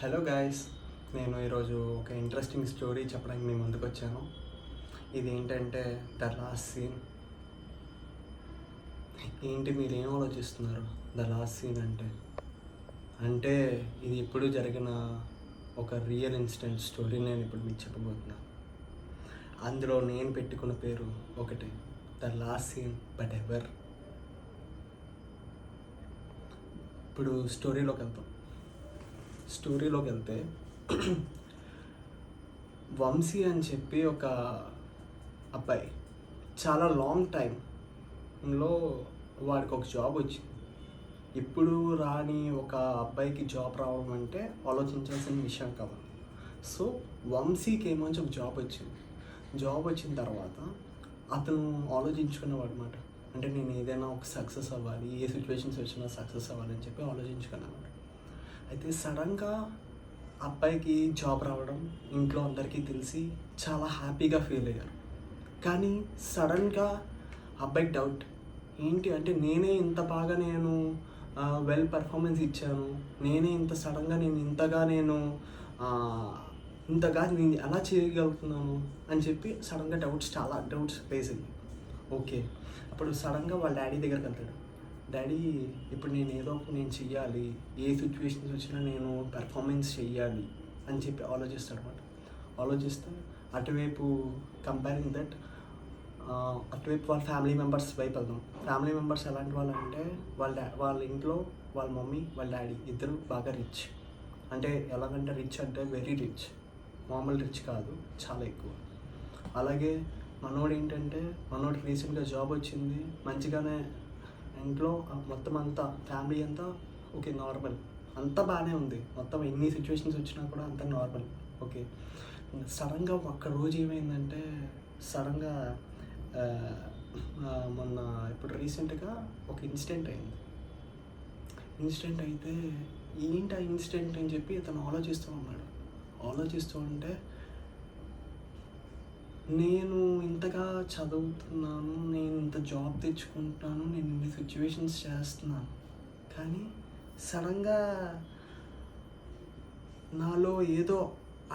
Hello guys, నేను ఈరోజు ఒక ఇంట్రెస్టింగ్ స్టోరీ చెప్పడానికి మీ ముందుకు వచ్చాను. ఇది ఏంటంటే ద లాస్ట్ సీన్. ఏంటి మీరు ఏం ఆలోచిస్తున్నారు? ద లాస్ట్ సీన్ అంటే ఇది ఇప్పుడు జరిగిన ఒక రియల్ ఇన్సిడెంట్ స్టోరీ నేను ఇప్పుడు మీకు చెప్పబోతున్నాను. అందులో నేను పెట్టుకున్న పేరు ఒకటే, the last scene but ever. ఇప్పుడు స్టోరీలోకి వెళ్తే వంశీ అని చెప్పి ఒక అబ్బాయి చాలా లాంగ్ టైంలో వాడికి ఒక జాబ్ వచ్చింది. ఇప్పుడు రాని ఒక అబ్బాయికి జాబ్ రావడం అంటే ఆలోచించాల్సిన విషయం కాదు. సో వంశీకి ఏమొచ్చి ఒక జాబ్ వచ్చిన తర్వాత అతను ఆలోచించుకునేవాడు అనమాట. అంటే నేను ఏదైనా ఒక సక్సెస్ అవ్వాలి, ఏ సిచ్యువేషన్స్ వచ్చినా సక్సెస్ అవ్వాలని చెప్పి ఆలోచించుకునేవాడు. అయితే సడన్గా అబ్బాయికి జాబ్ రావడం ఇంట్లో అందరికీ తెలిసి చాలా హ్యాపీగా ఫీల్ అయ్యారు. కానీ సడన్గా అబ్బాయికి డౌట్ ఏంటి అంటే, నేనే ఇంత బాగా నేను వెల్ పర్ఫార్మెన్స్ ఇచ్చాను, నేనే ఇంత సడన్గా ఇంతగా నేను ఎలా చేయగలుగుతున్నాను అని చెప్పి సడన్గా చాలా డౌట్స్ వేసింది. ఓకే, అప్పుడు సడన్గా వాళ్ళ డాడీ దగ్గరికి వెళ్తాడు. డాడీ, ఇప్పుడు నేను చెయ్యాలి, ఏ సిచ్యువేషన్స్ వచ్చినా నేను పెర్ఫార్మెన్స్ చెయ్యాలి అని చెప్పి ఆలోచిస్తాడు అనమాట. ఆలోచిస్తే అటువైపు కంపేరింగ్ దట్ అటువైపు వాళ్ళ ఫ్యామిలీ మెంబర్స్ వైపు వెళ్దాం. ఫ్యామిలీ మెంబర్స్ ఎలాంటి వాళ్ళు అంటే, వాళ్ళ ఇంట్లో వాళ్ళ మమ్మీ వాళ్ళ డాడీ ఇద్దరు బాగా రిచ్. అంటే ఎలాగంటే రిచ్ అంటే వెరీ రిచ్, మామూలు రిచ్ కాదు, చాలా ఎక్కువ. అలాగే మనోడికి రీసెంట్గా జాబ్ వచ్చింది, మంచిగానే ఇంట్లో మొత్తం అంతా ఫ్యామిలీ అంతా ఓకే, నార్మల్, అంతా బాగానే ఉంది. మొత్తం ఎన్ని సిచ్యువేషన్స్ వచ్చినా కూడా అంతా నార్మల్. ఓకే, సడన్గా ఒక్క రోజు ఏమైందంటే, సడన్గా మొన్న ఇప్పుడు రీసెంట్గా ఒక ఇన్సిడెంట్ అయితే ఏంటి ఆ ఇన్సిడెంట్ అని చెప్పి అతను ఆలోచిస్తూ ఉంటే, నేను ఇంతగా చదువుతున్నాను, నేను ఇంత జాబ్ తెచ్చుకుంటున్నాను, నేను ఇన్ని సిచ్యువేషన్స్ చేస్తున్నాను, కానీ సడన్గా నాలో ఏదో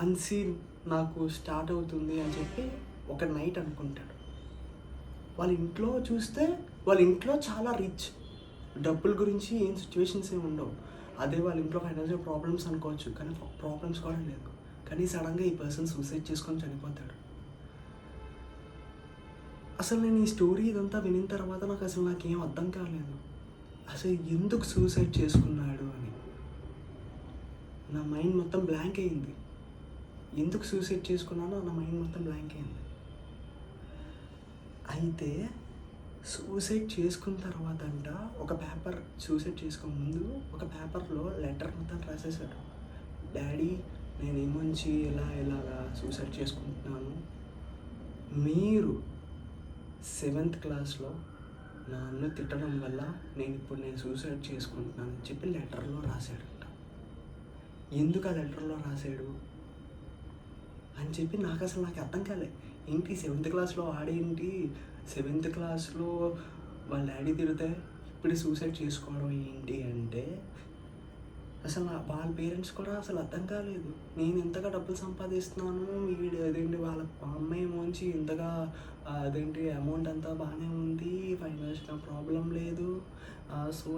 అన్సీన్ నాకు స్టార్ట్ అవుతుంది అని చెప్పి ఒక నైట్ అనుకుంటాడు. వాళ్ళ ఇంట్లో చాలా రిచ్, డబ్బుల గురించి ఏం సిచ్యువేషన్స్ ఏమి ఉండవు. అదే వాళ్ళ ఇంట్లో ఫైనాన్షియల్ ప్రాబ్లమ్స్ అనుకోవచ్చు, కానీ ప్రాబ్లమ్స్ కూడా లేదు. కానీ సడన్గా ఈ పర్సన్ సూసైడ్ చేసుకొని చనిపోతాడు. అసలు నేను ఈ స్టోరీ ఇదంతా వినిన తర్వాత నాకేం అర్థం కాలేదు. అసలు ఎందుకు సూసైడ్ చేసుకున్నాడు అని నా మైండ్ మొత్తం బ్లాంక్ అయింది. ఎందుకు సూసైడ్ చేసుకున్నానో నా మైండ్ మొత్తం బ్లాంక్ అయింది. అయితే సూసైడ్ చేసుకున్న తర్వాత సూసైడ్ చేసుకునే ముందు ఒక పేపర్లో లెటర్ మొత్తం రాసేసాడు. డాడీ, నేనేమొంచి ఇలాగా సూసైడ్ చేసుకుంటున్నాను, మీరు 7th క్లాస్లో నన్ను తిట్టడం వల్ల నేను సూసైడ్ చేసుకుంటున్నాను అని చెప్పి లెటర్లో రాశాడంట. ఎందుకు ఆ లెటర్లో రాశాడు అని చెప్పి నాకు అర్థం కాలేదు. ఏంటి 7th క్లాస్లో ఆడేంటి, 7th క్లాస్లో వాళ్ళ డాడీ తిడితే ఇప్పుడు సూసైడ్ చేసుకోవడం ఏంటి అంటే, అసలు వాళ్ళ పేరెంట్స్ కూడా అసలు అర్థం కాలేదు. నేను ఇంతగా డబ్బులు సంపాదిస్తున్నాను, వాళ్ళ అమ్మాయి ఏమోంచి ఇంతగా అమౌంట్ అంతా బాగానే ఉంది, ఫైనాన్షియల్ ప్రాబ్లం లేదు, సో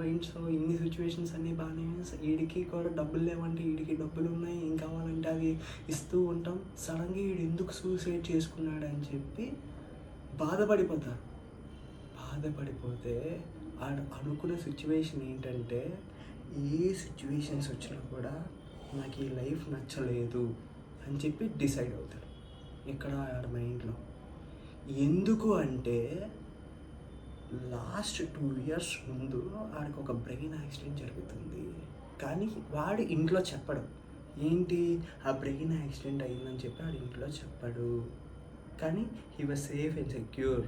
ఇన్ని సిచ్యువేషన్స్ అన్నీ బాగానే, వీడికి కూడా డబ్బులు లేవంటే వీడికి డబ్బులు ఉన్నాయి, ఏం కావాలంటే అవి ఇస్తూ ఉంటాం, సడన్గా వీడు ఎందుకు సూసైడ్ చేసుకున్నాడు అని చెప్పి బాధపడిపోతే అనుకున్న సిచ్యువేషన్ ఏంటంటే, ఏ సిచ్యువేషన్స్ వచ్చినా కూడా నాకు ఈ లైఫ్ నచ్చలేదు అని చెప్పి డిసైడ్ అవుతాడు ఇక్కడ ఆడ మైండ్లో. ఎందుకు అంటే, లాస్ట్ 2 years ముందు ఆడికి ఒక బ్రెయిన్ యాక్సిడెంట్ జరుగుతుంది. కానీ వాడు ఇంట్లో చెప్పడు. ఏంటి ఆ బ్రెయిన్ యాక్సిడెంట్ అయిందని చెప్పి వాడు ఇంట్లో చెప్పడు. కానీ he was safe and secure.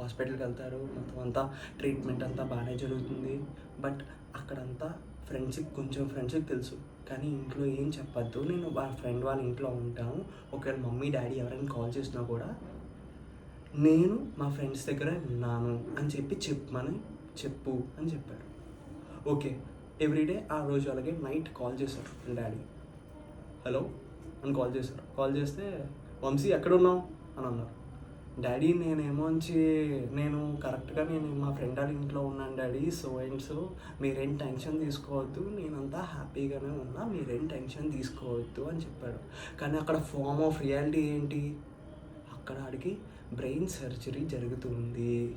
హాస్పిటల్కి వెళ్తారు, మొత్తం అంతా ట్రీట్మెంట్ అంతా బాగానే జరుగుతుంది. బట్ అక్కడంతా కొంచెం ఫ్రెండ్స్కి తెలుసు, కానీ ఇంట్లో ఏం చెప్పద్దు, నేను వాళ్ళ ఇంట్లో ఉంటాను, ఒకవేళ మమ్మీ డాడీ ఎవరైనా కాల్ చేసినా కూడా నేను మా ఫ్రెండ్స్ దగ్గర ఉన్నాను అని చెప్పి చెప్పు అని చెప్పాడు. ఓకే, ఎవ్రీడే ఆ రోజు అలాగే నైట్ కాల్ చేశారు డాడీ. హలో అని కాల్ చేశారు. కాల్ చేస్తే వంశీ ఎక్కడున్నావు అని అన్నారు. డాడీ నేనేమోంచి నేను మా ఫ్రెండ్ వాళ్ళ ఇంట్లో ఉన్నాను డాడీ, సో అండ్ సో మీరేం టెన్షన్ తీసుకోవద్దు, నేనంతా హ్యాపీగానే ఉన్నా, మీరేం టెన్షన్ తీసుకోవద్దు అని చెప్పాడు. కానీ అక్కడ ఫార్మ్ ఆఫ్ రియాలిటీ ఏంటి, అక్కడ ఆడికి బ్రెయిన్ సర్జరీ జరుగుతుంది.